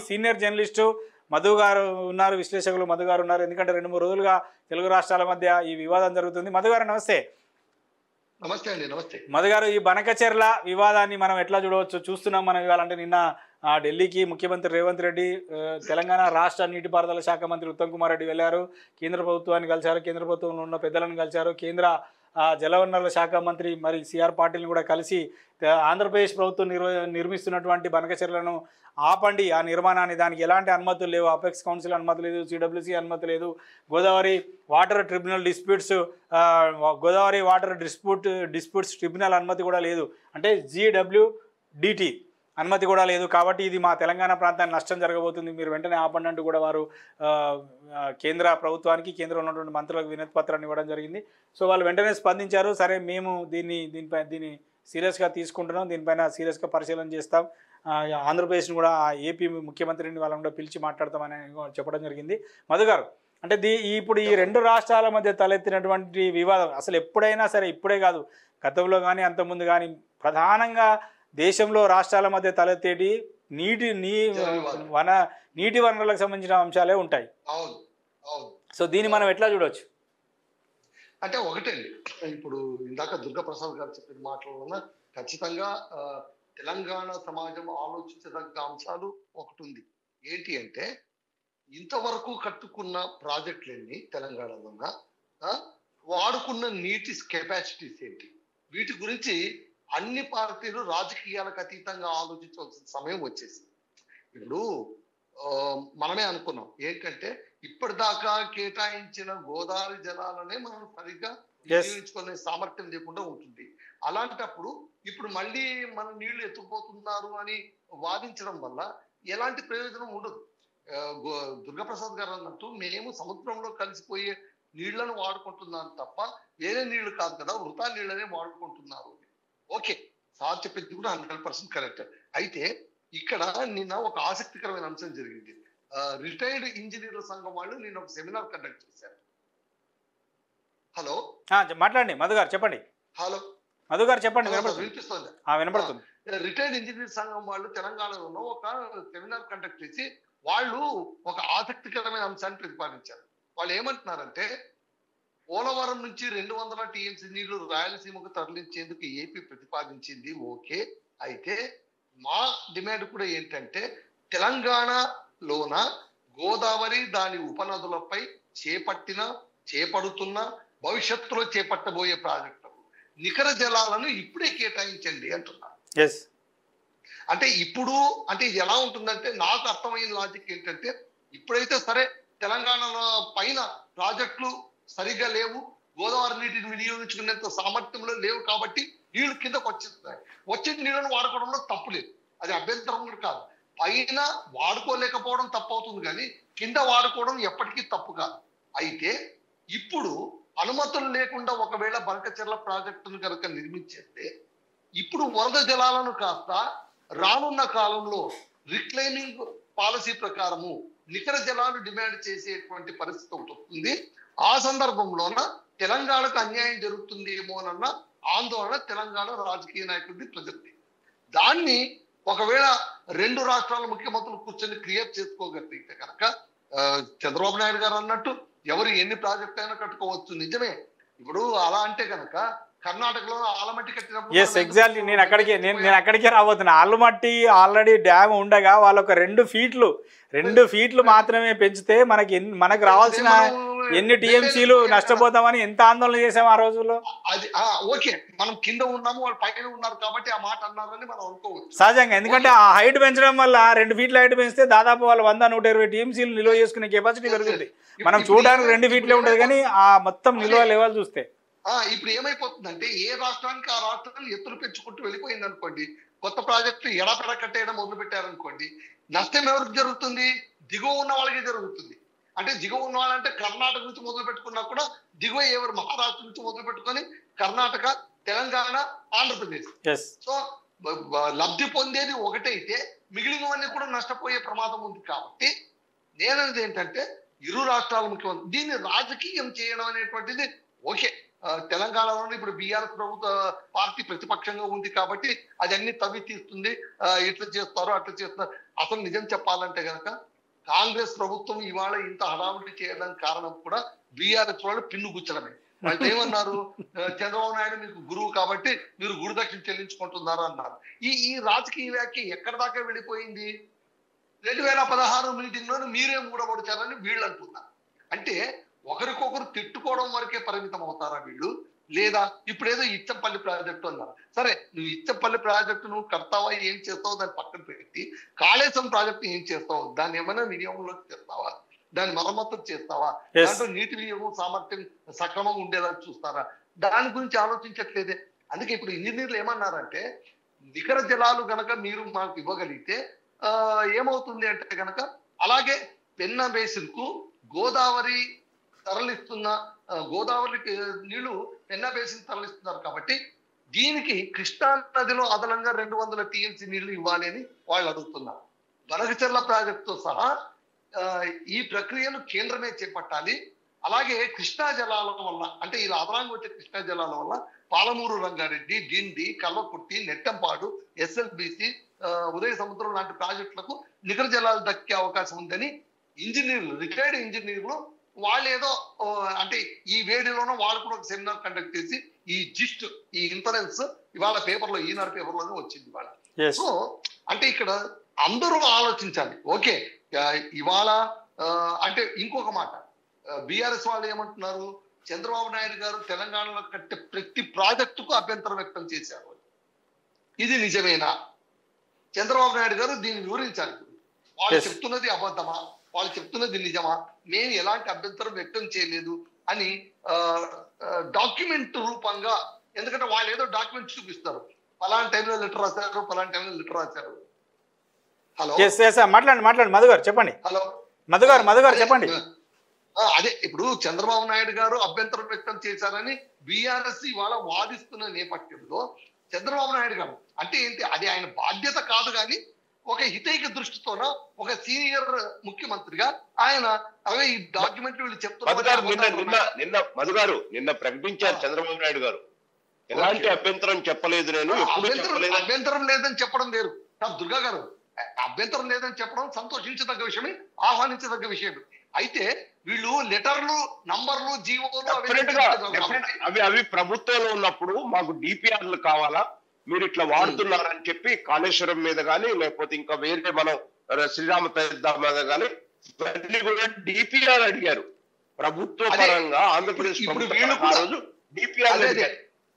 Senior journalist Madhu గారు ఉన్నారు, విశ్లేషకులు మధు గారు ఉన్నారు. ఎందుకంటే 2-3 రోజులుగా తెలుగు రాష్ట్రాల మధ్య ఈ వివాదం జరుగుతుంది. మధు గారు నమస్తే. నమస్తే అండి. నమస్తే మధు గారు, ఈ బనకచెర్ల వివాదాన్ని మనం ఎట్లా చూడవచ్చు? చూస్తున్నాం మనం ఇవాళ. అంటే నిన్న ఢిల్లీకి ముఖ్యమంత్రి రేవంత్ రెడ్డి, తెలంగాణ రాష్ట్ర నీటిపారుదల శాఖ మంత్రి ఉత్తమ్ కుమార్ రెడ్డి వెళ్ళారు. కేంద్ర ప్రభుత్వాన్ని కలిశారు, కేంద్ర ప్రభుత్వంలో ఉన్న పెద్దలను కలిశారు. కేంద్ర జలవనరుల శాఖ మంత్రి మరి సిఆర్ పాటిల్ని కూడా కలిసి ఆంధ్రప్రదేశ్ ప్రభుత్వం నిర్మిస్తున్నటువంటి బనకచెర్లను ఆపండి, ఆ నిర్మాణాన్ని, దానికి ఎలాంటి అనుమతులు లేవు, అపెక్స్ కౌన్సిల్ అనుమతి లేదు, సిడబ్ల్యూసీ అనుమతి లేదు, Godavari water tribunal Godavari water disputes tribunal అనుమతి కూడా లేదు, అంటే GWDT అనుమతి కూడా లేదు. కాబట్టి ఇది మా తెలంగాణ ప్రాంతానికి నష్టం జరగబోతుంది, మీరు వెంటనే ఆపండి అంటూ కూడా వారు కేంద్ర ప్రభుత్వానికి, కేంద్రంలో ఉన్నటువంటి మంత్రులకు వినతి పత్రాన్ని ఇవ్వడం జరిగింది. సో వాళ్ళు వెంటనే స్పందించారు. సరే, మేము దీన్ని సీరియస్గా తీసుకుంటున్నాం, దీనిపైన సీరియస్గా పరిశీలన చేస్తాం, ఆంధ్రప్రదేశ్ని కూడా ఏపీ ముఖ్యమంత్రిని వాళ్ళని కూడా పిలిచి మాట్లాడతామని చెప్పడం జరిగింది. మధు గారు, అంటే ఇప్పుడు ఈ 2 రాష్ట్రాల మధ్య తలెత్తినటువంటి వివాదం అసలు ఎప్పుడైనా సరే, ఇప్పుడే కాదు, గతంలో కానీ అంతకుముందు కానీ, ప్రధానంగా దేశంలో రాష్ట్రాల మధ్య తలెత్తేటి నీటి వనరులకు సంబంధించిన అంశాలే ఉంటాయి. సో దీన్ని మనం ఎట్లా చూడవచ్చు? అంటే ఒకటండి, ఇప్పుడు ఇందాక దుర్గాప్రసాద్ గారు చెప్పిన మాటల ఖచ్చితంగా తెలంగాణ సమాజం ఆలోచించదగ్గ అంశాలు ఒకటి ఉంది. ఏంటి అంటే, ఇంతవరకు కట్టుకున్న ప్రాజెక్టులన్నీ తెలంగాణలో వాడుకున్న నీటి కెపాసిటీస్ ఏంటి, వీటి గురించి అన్ని పార్టీలు రాజకీయాలకు అతీతంగా ఆలోచించవలసిన సమయం వచ్చేసింది. ఇప్పుడు మనమే అనుకున్నాం ఏంటంటే, ఇప్పటిదాకా కేటాయించిన గోదావరి జలాలనే మనం సరిగ్గా వినియోగించుకునే సామర్థ్యం లేకుండా ఉంటుంది. అలాంటప్పుడు ఇప్పుడు మళ్ళీ మన నీళ్లు ఎత్తుకుపోతున్నారు అని వాదించడం వల్ల ఎలాంటి ప్రయోజనం ఉండదు. దుర్గాప్రసాద్ గారు అన్నట్టు, మేము సముద్రంలో కలిసిపోయే నీళ్లను వాడుకుంటున్నాం తప్ప వేరే నీళ్లు కాదు కదా, వృథా నీళ్ళనే వాడుకుంటున్నారు. ఓకే, సార్ చెప్పింది కూడా 100% కరెక్ట్. అయితే ఇక్కడ నిన్న ఒక ఆసక్తికరమైన అంశం జరిగింది. రిటైర్డ్ ఇంజనీర్ల సంఘం వాళ్ళు నిన్న ఒక సెమినార్ కండక్ట్ చేశారు. హలో, మాట్లాడండి మధు గారు, చెప్పండి. హలో మధు గారు చెప్పండి, వినిపిస్తుంది? వినపడుతుంది. రిటైర్డ్ ఇంజనీర్ సంఘం వాళ్ళు తెలంగాణలో ఒక సెమినార్ కండక్ట్ చేసి వాళ్ళు ఒక ఆసక్తికరమైన అంశాన్ని ప్రతిపాదించారు. వాళ్ళు ఏమంటున్నారంటే, పోలవరం నుంచి 200 TMC నీళ్లు రాయలసీమకు తరలించేందుకు ఏపీ ప్రతిపాదించింది ఓకే. అయితే మా డిమాండ్ కూడా ఏంటంటే, తెలంగాణలోన గోదావరి దాని ఉపనదులపై చేపడుతున్న భవిష్యత్తులో చేపట్టబోయే ప్రాజెక్టులు నికర జలాలను ఇప్పుడే కేటాయించండి అంటున్నారు. అంటే ఇప్పుడు అంటే ఎలా ఉంటుందంటే, నాకు అర్థమైన లాజిక్ ఏంటంటే, ఇప్పుడైతే సరే తెలంగాణలో పైన ప్రాజెక్టులు సరిగ్గా లేవు, గోదావరి నీటిని వినియోగించుకునేంత సామర్థ్యంలో లేవు, కాబట్టి నీళ్లు కిందకు వచ్చేస్తున్నాయి. వచ్చే నీళ్ళను వాడుకోవడంలో తప్పు లేదు, అది అభ్యంతరం కూడా కాదు. పైన వాడుకోలేకపోవడం తప్పు అవుతుంది, కానీ కింద వాడుకోవడం ఎప్పటికీ తప్పు కాదు. అయితే ఇప్పుడు అనుమతులు లేకుండా ఒకవేళ బనకచెర్ల ప్రాజెక్టును కనుక నిర్మించేస్తే, ఇప్పుడు వరద జలాలను కాస్త రానున్న కాలంలో రిక్లైమింగ్ పాలసీ ప్రకారము నికర జలాలు డిమాండ్ చేసేటువంటి పరిస్థితి ఒకటి వస్తుంది. ఆ సందర్భంలోన తెలంగాణకు అన్యాయం జరుగుతుందేమోనన్న ఆందోళన తెలంగాణ రాజకీయ నాయకుడి ప్రజలది. దాన్ని ఒకవేళ 2 రాష్ట్రాల ముఖ్యమంత్రులు కూర్చొని క్లియర్ చేసుకోగలిగితే కనుక, చంద్రబాబు నాయుడు గారు అన్నట్టు ఎవరు ఎన్ని ప్రాజెక్టు అయినా కట్టుకోవచ్చు. నిజమే, ఇప్పుడు అలా అంటే కనుక కర్ణాటకలో ఆలమట్టి కట్టినప్పుడు ఎగ్జాక్ట్లీ నేను అక్కడికే రాబోతున్నా. ఆలమట్టి ఆల్రెడీ డ్యామ్ ఉండగా వాళ్ళు ఒక 2 ఫీట్లు మాత్రమే పెంచితే మనకు రావాల్సిన ఎన్ని టీఎంసీలు నష్టపోతామని ఎంత ఆందోళన చేసాం ఆ రోజుల్లో. అది ఓకే, మనం కింద ఉన్నాము, వాళ్ళు పైన ఉన్నారు కాబట్టి ఆ మాట అన్నారని మనం అనుకోవచ్చు సహజంగా. ఎందుకంటే ఆ హైట్ పెంచడం వల్ల 2 ఫీట్ల హైట్ పెంచితే దాదాపు వాళ్ళు 100-120 టీఎంసీలు నిల్వ చేసుకునే కెపాసిటీ పెరుగుతుంది. మనం చూడడానికి 2 ఫీట్లే ఉంటుంది, కానీ ఆ మొత్తం నిల్వ లెవెల్ చూస్తే ఇప్పుడు ఏమైపోతుందంటే, ఏ రాష్ట్రానికి ఆ రాష్ట్రం ఎత్తులు పెంచుకుంటూ వెళ్ళిపోయింది అనుకోండి, కొత్త ప్రాజెక్టులు ఎడపెడ కట్టేయడం మొదలు పెట్టారనుకోండి, నష్టం ఎవరికి జరుగుతుంది? దిగువ ఉన్న వాళ్ళకి జరుగుతుంది. అంటే దిగువ ఉన్న వాళ్ళంటే కర్ణాటక నుంచి మొదలు పెట్టుకున్నా కూడా దిగువ ఎవరు మహారాష్ట్ర నుంచి మొదలు పెట్టుకొని కర్ణాటక, తెలంగాణ, ఆంధ్రప్రదేశ్. సో లబ్ధి పొందేది ఒకటైతే మిగిలినవన్నీ కూడా నష్టపోయే ప్రమాదం ఉంది. కాబట్టి నేనది ఏంటంటే, ఇరు రాష్ట్రాల ముఖ్యమంత్రి దీన్ని రాజకీయం చేయడం అనేటువంటిది ఓకే, తెలంగాణలోనే ఇప్పుడు బీఆర్ఎస్ ప్రభుత్వ పార్టీ ప్రతిపక్షంగా ఉంది కాబట్టి అది అన్ని తవ్వి తీస్తుంది, ఇట్లా చేస్తారు అట్లా చేస్తారు. అసలు నిజం చెప్పాలంటే కనుక కాంగ్రెస్ ప్రభుత్వం ఇవాళ ఇంత హడావుడి చేయడానికి కారణం కూడా బీఆర్ఎస్ వాళ్ళు పిన్ను గుచ్చడమే. వాళ్ళు ఏమన్నారు, చంద్రబాబు నాయుడు మీకు గురువు కాబట్టి మీరు గురుదక్షిణ చెల్లించుకుంటున్నారు అన్నారు. ఈ రాజకీయ వ్యాఖ్య ఎక్కడి దాకా వెళ్ళిపోయింది? 2016 మీటింగ్ లో మీరే మూడబడిచారని వీళ్ళు అంటున్నారు. అంటే ఒకరికొకరు తిట్టుకోవడం వరకే పరిమితం అవుతారా వీళ్ళు? లేదా ఇప్పుడేదో ఇచ్చంపల్లి ప్రాజెక్టు అన్నారు. సరే, నువ్వు ఇచ్చంపల్లి ప్రాజెక్టు నువ్వు కడతావా, ఏం చేస్తావు దాన్ని పక్కన పెట్టి, కాళేశ్వరం ప్రాజెక్టు ఏం చేస్తావు? దాన్ని ఏమైనా వినియోగంలోకి చేస్తావా? దాని మరమ్మత్తు చేస్తావా? దాంట్లో నీటి వినియోగం సామర్థ్యం సక్రమంగా ఉండేలా చూస్తారా? దాని గురించి ఆలోచించట్లేదే. అందుకే ఇప్పుడు ఇంజనీర్లు ఏమన్నారంటే, నికర జలాలు గనక మీరు మాకు ఇవ్వగలిగితే ఏమవుతుంది అంటే గనక, అలాగే పెన్నా బేసిన్ కు గోదావరి తరలిస్తున్న గోదావరికి నీళ్లు పెన్నా బేసిన్ తరలిస్తున్నారు కాబట్టి దీనికి కృష్ణా నదిలో అదనంగా 200 TMC నీళ్లు ఇవ్వాలి అని వాళ్ళు అడుగుతున్నారు. బనకచెర్ల ప్రాజెక్టుతో సహా ఈ ప్రక్రియను కేంద్రమే చేపట్టాలి. అలాగే కృష్ణా జలాల వల్ల, అంటే ఇలా అదనంగా వచ్చే కృష్ణా జలాల వల్ల పాలమూరు రంగారెడ్డి, డిండి, కల్వకుర్తి, నెట్టంపాడు, SLBC, ఉదయ సముద్రం లాంటి ప్రాజెక్టులకు నికర జలాలు దక్కే అవకాశం ఉందని ఇంజనీర్లు, రిటైర్డ్ ఇంజనీర్లు వాళ్ళు ఏదో అంటే ఈ వేడిలోనూ వాళ్ళు కూడా ఒక సెమినార్ కండక్ట్ చేసి ఈ జిస్ట్, ఈ ఇన్ఫరెన్స్ ఇవాళ పేపర్లో, ఈనాడు పేపర్లోనే వచ్చింది ఇవాళ. సో అంటే ఇక్కడ అందరూ ఆలోచించాలి. ఓకే, ఇవాళ అంటే ఇంకొక మాట, బీఆర్ఎస్ వాళ్ళు ఏమంటున్నారు, చంద్రబాబు నాయుడు గారు తెలంగాణలో కట్టే ప్రతి ప్రాజెక్టుకు అభ్యంతరం వ్యక్తం చేశారు. ఇది నిజమేనా? చంద్రబాబు నాయుడు గారు దీన్ని వివరించాలి. వాళ్ళు చెప్తున్నది అబద్ధమా, వాళ్ళు చెప్తున్నది నిజమా, మేము ఎలాంటి అభ్యంతరం వ్యక్తం చేయలేదు అని డాక్యుమెంట్ రూపంగా, ఎందుకంటే వాళ్ళు ఏదో డాక్యుమెంట్ చూపిస్తారు, పలానా టైంలో లెటర్ రాశారు, పలానా టైంలో లెటర్ రాశారు. హలో, మాట్లాడండి మధు గారు, చెప్పండి. హలో మధు గారు చెప్పండి. అదే ఇప్పుడు చంద్రబాబు నాయుడు గారు అభ్యంతరం వ్యక్తం చేశారని బీఆర్ఎస్ ఇవాళ వాదిస్తున్న నేపథ్యంలో చంద్రబాబు నాయుడు గారు అంటే ఏంటి, అది ఆయన బాధ్యత కాదు, కానీ ఒక హితైక దృష్టితోన ఒక సీనియర్ ముఖ్యమంత్రిగా ఆయన అవే ఈ డాక్యుమెంట్ వీళ్ళు చెప్తున్నారు. నిన్న ప్రకటించారు చంద్రబాబు నాయుడు గారు, ఎలాంటి అభ్యంతరం చెప్పలేదు, నేను అభ్యంతరం లేదని చెప్పడం వేరు. దుర్గా గారు, అభ్యంతరం లేదని చెప్పడం సంతోషించదగ్గ విషయమే, ఆహ్వానించదగ్గ విషయం. అయితే వీళ్ళు లెటర్లు, నంబర్లు, జీవోలు అవి ప్రభుత్వంలో ఉన్నప్పుడు మాకు డిపిఆర్లు కావాలా, మీరు ఇట్లా వాడుతున్నారని చెప్పి కాళేశ్వరం మీద కానీ లేకపోతే ఇంకా వేరే మనం శ్రీరామ పెద్ద మీద కానీ కూడా డిపిఆర్ అడిగారు ప్రభుత్వ పరంగా. ఆంధ్రప్రదేశ్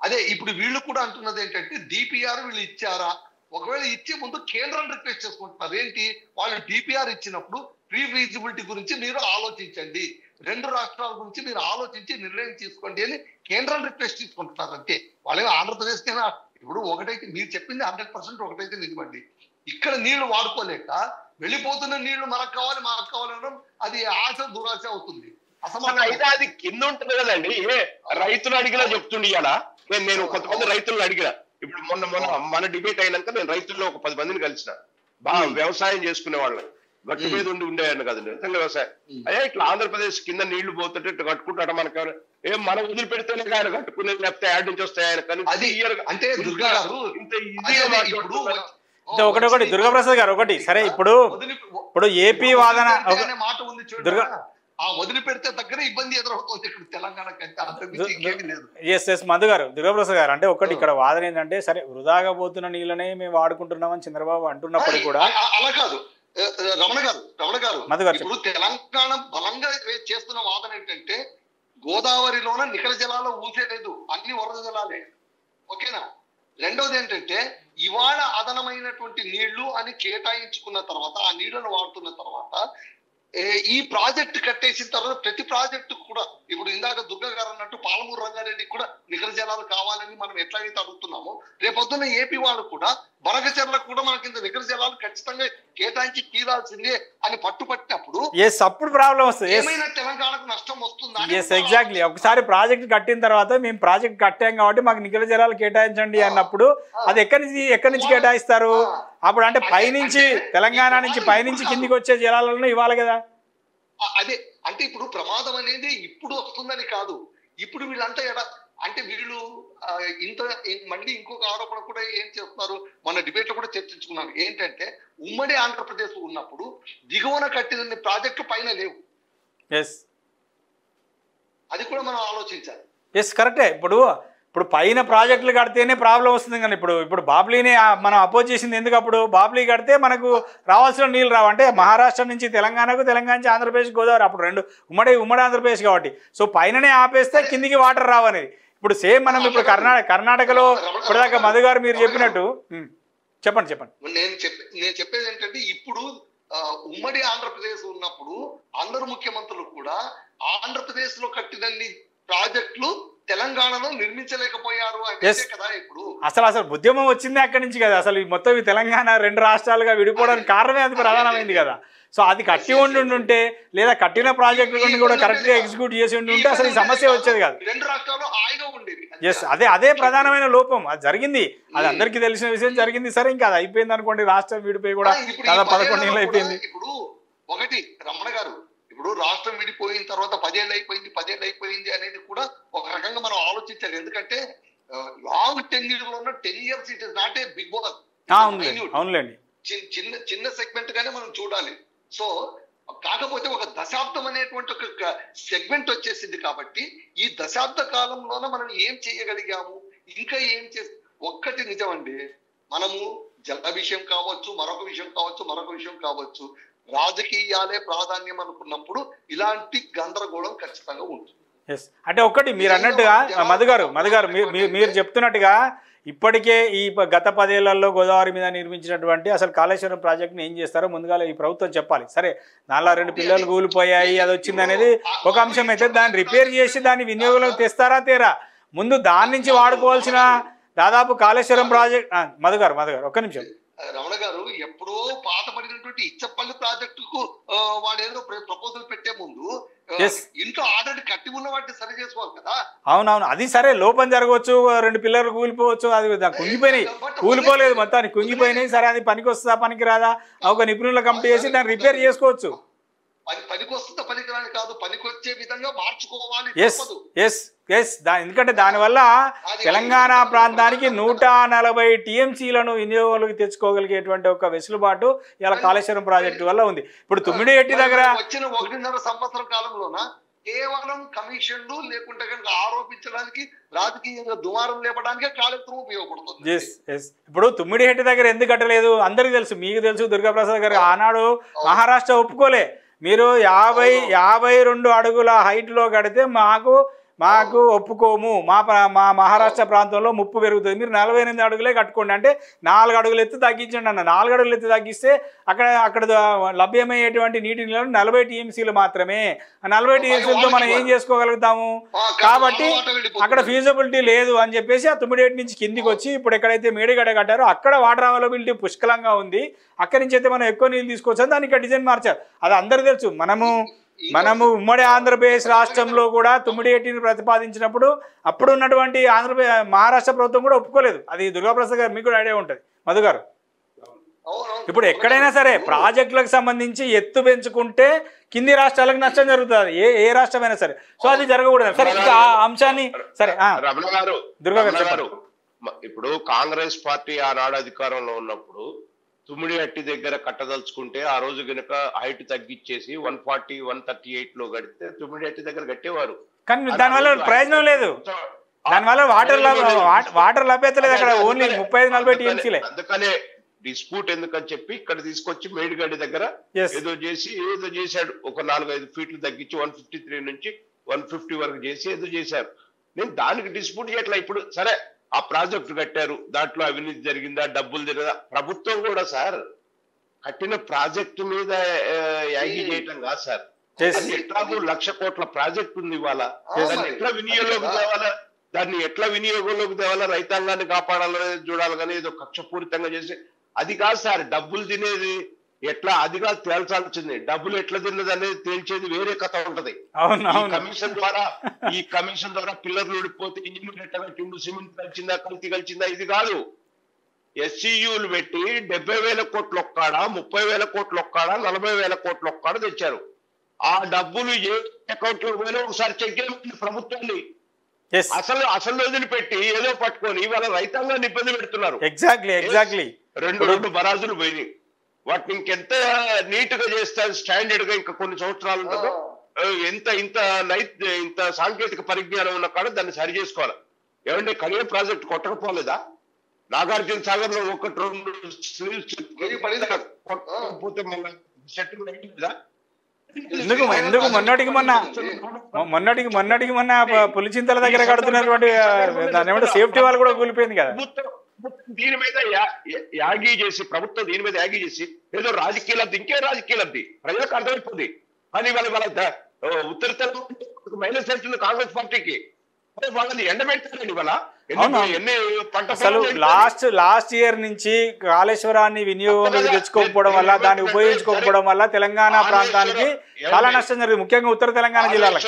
అదే ఇప్పుడు వీళ్ళు కూడా అంటున్నది ఏంటంటే, డిపిఆర్ వీళ్ళు ఇచ్చారా, ఒకవేళ ఇచ్చే ముందు కేంద్రం రిక్వెస్ట్ చేసుకుంటున్నారు. ఏంటి, వాళ్ళు డిపిఆర్ ఇచ్చినప్పుడు ప్రీ ఫీజిబిలిటీ గురించి మీరు ఆలోచించండి, 2 రాష్ట్రాల గురించి మీరు ఆలోచించి నిర్ణయం తీసుకోండి అని కేంద్రం రిక్వెస్ట్ తీసుకుంటున్నారు. అంతే. వాళ్ళే ఆంధ్రప్రదేశ్ కైనా ఇప్పుడు ఒకటైతే మీరు చెప్పింది 100% ఒకటైతే నిజమండి. ఇక్కడ నీళ్లు వాడుకోలేక వెళ్ళిపోతున్న నీళ్లు మనకు కావాలి అనడం అది ఆశ దురాశ అవుతుంది. అయితే అది కింద ఉంటుంది కదండి. రైతులు అడిగినా చెప్తుండే అలా. నేను కొంతమంది రైతులను అడిగిన, ఇప్పుడు మన డిబేట్ అయినాక నేను రైతుల్లో ఒక 10 మందిని కలిసిన, బాగా వ్యవసాయం చేసుకునే వాళ్ళని, గట్టు మీద ఉండేవాడిని కదండి నిజంగా వ్యవసాయం. అయ్యా ఇట్లా ఆంధ్రప్రదేశ్ కింద నీళ్లు పోతుంటే ఇట్లా కట్టుకుంటాడు, మనకు ఏం మనం వదిలిపెడితేనే ఆయన కట్టుకునేది, లేకపోతే యాడ్ నుంచి వస్తాయి ఆయన. కానీ అంటే దుర్గా గారు ఇంత ఈజీగా ఒకటి దుర్గాప్రసాద్ గారు ఒకటి, సరే ఇప్పుడు ఏపీ వాదన మాట ఉంది చూడండి, వదిలిపెడితే దగ్గర ఇబ్బంది ఎదురవుతుంది ఇక్కడ తెలంగాణకి. మధు గారు, దుర్గాప్రసాద్ గారు, అంటే ఒకటి ఇక్కడ వాదన ఏంటంటే, సరే వృధాగా పోతున్న నీళ్ళనే మేము వాడుకుంటున్నామని చంద్రబాబు అంటున్నప్పుడు కూడా అలా కాదు. రమణ గారు ఇప్పుడు తెలంగాణ బలంగా చేస్తున్న వాదన ఏంటంటే, గోదావరిలోన నికర జలాలు ఊసేలేదు, అన్ని వరద జలాలే. ఓకేనా? రెండోది ఏంటంటే, ఇవాళ అదనమైనటువంటి నీళ్లు అని కేటాయించుకున్న తర్వాత, ఆ నీళ్లను వాడుతున్న తర్వాత ఈ ప్రాజెక్ట్ కట్టేసిన తర్వాత ప్రతి ప్రాజెక్టు కూడా, ఇప్పుడు ఇందాక దుర్గా గారు అన్నట్టు పాలమూరు రంగారెడ్డికి కూడా నికర జలాలు కావాలని మనం ఎట్లాగైతే అడుగుతున్నామో, రేపొద్దున ఏపీ వాళ్ళు కూడా బనకచెర్లకు కూడా మనకి ఇంత నికర జలాలు ఖచ్చితంగా కేటాయించి తీరాల్సిందే అని పట్టుపట్టినప్పుడు అప్పుడు ప్రాబ్లం వస్తుంది. ఏమైనా తెలంగాణకు నష్టం వస్తుందా? ఎగ్జాక్ట్లీ. ఒకసారి ప్రాజెక్ట్ కట్టిన తర్వాత మేము ప్రాజెక్ట్ కట్టాం కాబట్టి మాకు నికర జలాలు కేటాయించండి అన్నప్పుడు అది ఎక్కడి నుంచి కేటాయిస్తారు? అప్పుడు అంటే పైనుంచి తెలంగాణ నుంచి పైనుంచి కిందికి వచ్చే జలాలను ఇవ్వాలి కదా. అదే అంటే ఇప్పుడు ప్రమాదం అనేది ఇప్పుడు వస్తుందని కాదు, ఇప్పుడు వీళ్ళంతా అంటే వీళ్ళు ఇంత మళ్ళీ ఇంకొక ఆరోపణ కూడా ఏం చేస్తున్నారు, మన డిబేట్ లో కూడా చర్చించుకున్నాం. ఏంటంటే ఉమ్మడి ఆంధ్రప్రదేశ్ ఉన్నప్పుడు దిగువన కట్టిన ప్రాజెక్టు పైన లేవు. అది కూడా మనం ఆలోచించాలి. కరెక్టే. ఇప్పుడు పైన ప్రాజెక్టులు కడితేనే ప్రాబ్లం వస్తుంది. కానీ ఇప్పుడు బాబ్లీని మనం అపోజ్ చేసింది ఎందుకు? అప్పుడు బాబ్లీ కడితే మనకు రావాల్సిన నీళ్ళు రావు. అంటే మహారాష్ట్ర నుంచి తెలంగాణకు, తెలంగాణ నుంచి ఆంధ్రప్రదేశ్, గోదావరి, అప్పుడు రెండు ఉమ్మడి ఆంధ్రప్రదేశ్ కాబట్టి. సో పైననే ఆపేస్తే కిందికి వాటర్ రావనేది. ఇప్పుడు సేమ్ మనం ఇప్పుడు కర్ణాటకలో ఇప్పటిదాకా మధు గారు మీరు చెప్పినట్టు చెప్పండి. నేను చెప్పేది ఏంటంటే ఇప్పుడు ఉమ్మడి ఆంధ్రప్రదేశ్ ఉన్నప్పుడు అందరు ముఖ్యమంత్రులు కూడా ఆంధ్రప్రదేశ్ లో కట్టినన్ని ప్రాజెక్టులు తెలంగాణలో నిర్మించలేకపోయారు అంటే కదా. ఇప్పుడు అసలు ఉద్యమం వచ్చింది అక్కడి నుంచి కదా. అసలు మొత్తం ఈ తెలంగాణ రెండు రాష్ట్రాలుగా విడిపోవడానికి కారణమే అది ప్రధానమైంది కదా. సో అది కట్టి ఉంటే లేదా కట్టిన ప్రాజెక్టులను కూడా కరెక్ట్ గా ఎగ్జిక్యూట్ చేసి ఉంటే అసలు ఈ సమస్య వచ్చేది కాదు. రెండు రాష్ట్రాలు హాయిగా ఉండేది. అదే ప్రధానమైన లోపం. అది జరిగింది, అది అందరికీ తెలిసిన విషయం జరిగింది. సరే ఇంకా అది అయిపోయింది అనుకోండి, రాష్ట్రం విడిపోయి కూడా దాదాపు 11 ఏళ్ళు అయిపోయింది. ఇప్పుడు ఒకటి రమణ గారు, ఇప్పుడు రాష్ట్రం విడిపోయిన తర్వాత 10 ఏళ్ళు అయిపోయింది అనేది కూడా ఒక రకంగా మనం ఆలోచించాలి. ఎందుకంటే లాంగ్ టెన్యూర్ లో ఉన్న 10 years it is not a big ball. అవునులేండి, చిన్న సెగ్మెంట్ గానే మనం చూడాలి. సో కాకపోతే ఒక దశాబ్దం అనేటువంటి ఒక సెగ్మెంట్ వచ్చేసింది కాబట్టి ఈ దశాబ్ద కాలంలోనే మనం ఏం చేయగలిగాము, ఇంకా ఏం ఒక్కటి నిజమండి, మనము జల విషయం కావచ్చు, మరొక విషయం కావచ్చు, రాజకీయాలే ప్రాధాన్యం అనుకున్నప్పుడు ఇలాంటి గందరగోళం ఖచ్చితంగా ఉంటుంది. అంటే ఒక్కటి మీరు అన్నట్టుగా మధు గారు మీరు చెప్తున్నట్టుగా ఇప్పటికే ఈ గత 10 ఏళ్లలో గోదావరి మీద నిర్మించినటువంటి అసలు కాళేశ్వరం ప్రాజెక్ట్ని ఏం చేస్తారో ముందుగా ఈ ప్రభుత్వం చెప్పాలి. సరే, దానిలో 2 పిల్లలు కూలిపోయాయి, అది వచ్చింది అనేది ఒక అంశం అయితే, దాన్ని రిపేర్ చేసి దాన్ని వినియోగంలోకి తెస్తారా తేరా, ముందు దాని నుంచి వాడుకోవాల్సిన దాదాపు కాళేశ్వరం ప్రాజెక్ట్. మధు గారు ఒక్క నిమిషం. రమణ గారు, ఎప్పుడో పాత పడినటువంటి ఇచ్చపల్లి ప్రాజెక్టుకు వాడేదో ప్రపోజల్ పెట్టే ముందు ఇంట్లో ఆల్రెడీ కట్టి ఉన్న వాటిని సరి చేసుకోవాలి కదా. అవునవును, అది సరే, లోపం జరగవచ్చు, 2 పిల్లలు కూలిపోవచ్చు, అది కుంగిపోయినాయి, కూలిపోలేదు మొత్తానికి కుంగిపోయినాయి. సరే, అది పనికి వస్తుందా పనికి రాదా ఒక నిపుణుల కమిటీ చేసి దాన్ని రిపేర్ చేసుకోవచ్చు. పనికి వస్తుందా పనికి రాని కాదు, పనికి వచ్చే విధంగా మార్చుకోవాలి. ఎందుకంటే దానివల్ల తెలంగాణ ప్రాంతానికి 140 TMCలను వినియోగంలోకి తెచ్చుకోగలిగేటువంటి ఒక వెసులుబాటు ఇలా కాళేశ్వరం ప్రాజెక్టు వల్ల ఉంది. ఇప్పుడు తుమ్మిడిహెట్టి దగ్గర వచ్చిన 1.5 సంవత్సరం కాలంలోన కేవలం కమిషన్లు లేకుంటే కనుక ఆరోపించడానికి, రాజకీయంగా దుమారం లేపడానికి కాళేశ్వరం ఉపయోగపడుతుంది. ఇప్పుడు తుమ్మిడిహెట్టి దగ్గర ఎందుకు కట్టలేదు అందరికీ తెలుసు, మీకు తెలుసు. దుర్గాప్రసాద్ గారు ఆనాడు మహారాష్ట్ర ఒప్పుకోలే, మీరు 52 అడుగుల హైట్లో కడితే మాకు ఒప్పుకోము, మా మహారాష్ట్ర ప్రాంతంలో ముప్పు పెరుగుతుంది, మీరు 48 అడుగులే కట్టుకోండి అంటే 4 అడుగులు ఎత్తు తగ్గించండి అన్న. 4 అడుగులు ఎత్తు తగ్గిస్తే అక్కడ లభ్యమయ్యేటువంటి నీటి నిల్వలు 40 TMCలు మాత్రమే. ఆ 40 TMCలతో మనం ఏం చేసుకోగలుగుతాము? కాబట్టి అక్కడ ఫీజిబిలిటీ లేదు అని చెప్పేసి ఆ తుమ్మిడిహెట్టి నుంచి కిందికి వచ్చి ఇప్పుడు ఎక్కడైతే మేడిగడ్డ కట్టారో అక్కడ వాటర్ అవైలబిలిటీ పుష్కలంగా ఉంది, అక్కడి నుంచి అయితే మనం ఎక్కువ నీళ్ళు తీసుకోవచ్చు, దాన్ని ఇక్కడ డిజైన్ మార్చారు. అది అందరికీ తెలుసు. మనము ఉమ్మడి ఆంధ్రప్రదేశ్ రాష్ట్రంలో కూడా తుమ్మిడిహెట్టిని ప్రతిపాదించినప్పుడు అప్పుడు ఉన్నటువంటి మహారాష్ట్ర ప్రభుత్వం కూడా ఒప్పుకోలేదు. అది దుర్గాప్రసాద్ గారు మీకు కూడా ఐడియా ఉంటుంది. మధు గారు, ఇప్పుడు ఎక్కడైనా సరే ప్రాజెక్టులకు సంబంధించి ఎత్తు పెంచుకుంటే కింది రాష్ట్రాలకు నష్టం జరుగుతుంది, ఏ రాష్ట్రమైనా సరే. సో అది జరగకూడదు. సరే, ఇంకా ఆ అంశాన్ని సరే దుర్గా గారు, ఇప్పుడు కాంగ్రెస్ పార్టీ ఆనాడు అధికారంలో ఉన్నప్పుడు తుమ్మిడిహట్టి దగ్గర కట్టదలుచుకుంటే ఆ రోజు గనుక హైట్ తగ్గించేసి 140, 138 లో కడితే తుమ్మిడిహట్టి దగ్గర కట్టేవారు. కానీ దానివల్ల ప్రయోజనం లేదు, దానివల్ల వాటర్ లభ్యత లేదు అక్కడ, ఓన్లీ 35-40 TMCలే. అందుకనే డిస్ప్యూట్ ఎందుకని చెప్పి ఇక్కడ తీసుకొచ్చి మేడిగడ్డ దగ్గర ఏదో చేశాడు, ఒక 4-5 ఫీట్లు తగ్గించి 153 నుంచి 150 వరకు చేసి ఏదో చేశారు. నేను దానికి డిస్ప్యూట్ చేయట్లా. ఇప్పుడు సరే, ఆ ప్రాజెక్టు కట్టారు, దాంట్లో అవినీతి జరిగిందా, డబ్బులు జరిగిందా? ప్రభుత్వం కూడా సార్ కట్టిన ప్రాజెక్టు మీద యాగి చేయటం కాదు సార్. ఎట్లాగో 1,00,000 కోట్ల ప్రాజెక్ట్ ఉంది ఇవాళ, దాన్ని ఎట్లా వినియోగంలోకి తేవాలా, రైతాంగాన్ని కాపాడాలని చూడాలి, కానీ ఏదో కక్షపూరితంగా చేసి అది కాదు సార్. డబ్బులు తినేది ఎట్లా, అది కాదు తేల్చాల్సింది. డబ్బులు ఎట్లా తిన్నది అనేది తేల్చేది వేరే కథ ఉంటది. ఈ కమిషన్ ద్వారా పిల్లర్లు ఊడిపోతే ఇంజిన్ ఎట్లా కట్టిండు, సిమెంట్ కలిసిందా, కల్తీ కలిసిందా, ఇది కాదు. SCUలు పెట్టి 70,000 కోట్లు ఒక్కాడా, 30,000 కోట్లు ఒక్కాడా, 40,000 కోట్లు ఒక్కాడా తెచ్చారు. ఆ డబ్బులు ఏ అకౌంట్ లో పోయినా ఒకసారి చెక్ చేయండి ప్రభుత్వాన్ని. అసలు వదిలిపెట్టి ఏదో పట్టుకొని ఇవాళ రైతాంగాన్ని ఇబ్బంది పెడుతున్నారు. ఎగ్జాక్ట్లీ రెండు బరాజులు పోయినాయి. వాటిని ఇంకెంత నీట్ గా చేస్తే స్టాండర్డ్ గా ఇంకా కొన్ని సంవత్సరాలు ఉంటుందో, ఇంత సాంకేతిక పరిజ్ఞానం ఉన్న కాడ దాన్ని సరి చేసుకోవాలి. ఏమంటే కడియ ప్రాజెక్ట్ కొట్టకపోలేదా? నాగార్జున సాగర్ లో 1-2 స్లీవ్స్ కొట్టకపోతే మళ్ళీ సెటిల్ అయిందా? ఎందుకు మొన్నటికి మొన్న పులిచింతల దగ్గర కడుతున్నటువంటి దాని ఏమంటే సేఫ్టీ వాళ్ళు కూడా కూలిపోయింది కదా. దీని మీద యాగీ చేసి ప్రభుత్వం దీని మీద యాగీ చేసి ఏదో రాజకీయ లబ్ధి, ఇంకే రాజకీయ లబ్ధి ప్రజలకు అర్థమైపోతుంది. కానీ వాళ్ళ ఉత్తర తెలంగాణ మైనస్ అవుతుంది కాంగ్రెస్ పార్టీకి. వాళ్ళని ఎండబెట్టారండి ఇవాళ. అసలు లాస్ట్ ఇయర్ నుంచి కాళేశ్వరాన్ని వినియోగంలోకి తెచ్చుకోకపోవడం వల్ల, దాన్ని ఉపయోగించుకోకపోవడం వల్ల తెలంగాణ ప్రాంతానికి చాలా నష్టం జరిగింది, ముఖ్యంగా ఉత్తర తెలంగాణ జిల్లాలో.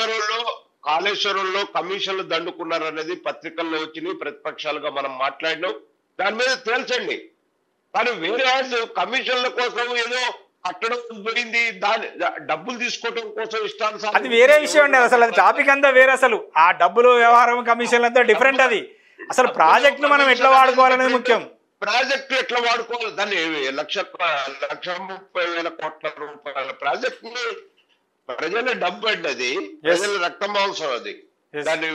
కాళేశ్వరంలో కమిషన్లు దండుకున్నారు అనేది పత్రికల్లో వచ్చినాయి, ప్రతిపక్షాలుగా మనం మాట్లాడినాం. దాని మీద తేల్చండి. కానీ వేరే కమిషన్ల కోసం ఏదో కట్టడం పోయింది, దాని డబ్బులు తీసుకోవడం కోసం ఇష్టానుసారం, అది వేరే విషయం అండి. అసలు అది టాపిక్ అంతా వేరే. అసలు ఆ డబ్బులు వ్యవహారం కమిషన్లు అంతా డిఫరెంట్. అది అసలు ప్రాజెక్ట్ ను మనం ఎట్లా వాడుకోవాలనేది ముఖ్యం. ప్రాజెక్టు ఎట్లా వాడుకోవాలి, దాన్ని 1,30,000 కోట్ల రూపాయల ప్రాజెక్ట్ ని ప్రజల డబ్బు అండి, అది ప్రజల రక్త మాంసం. అది దాన్ని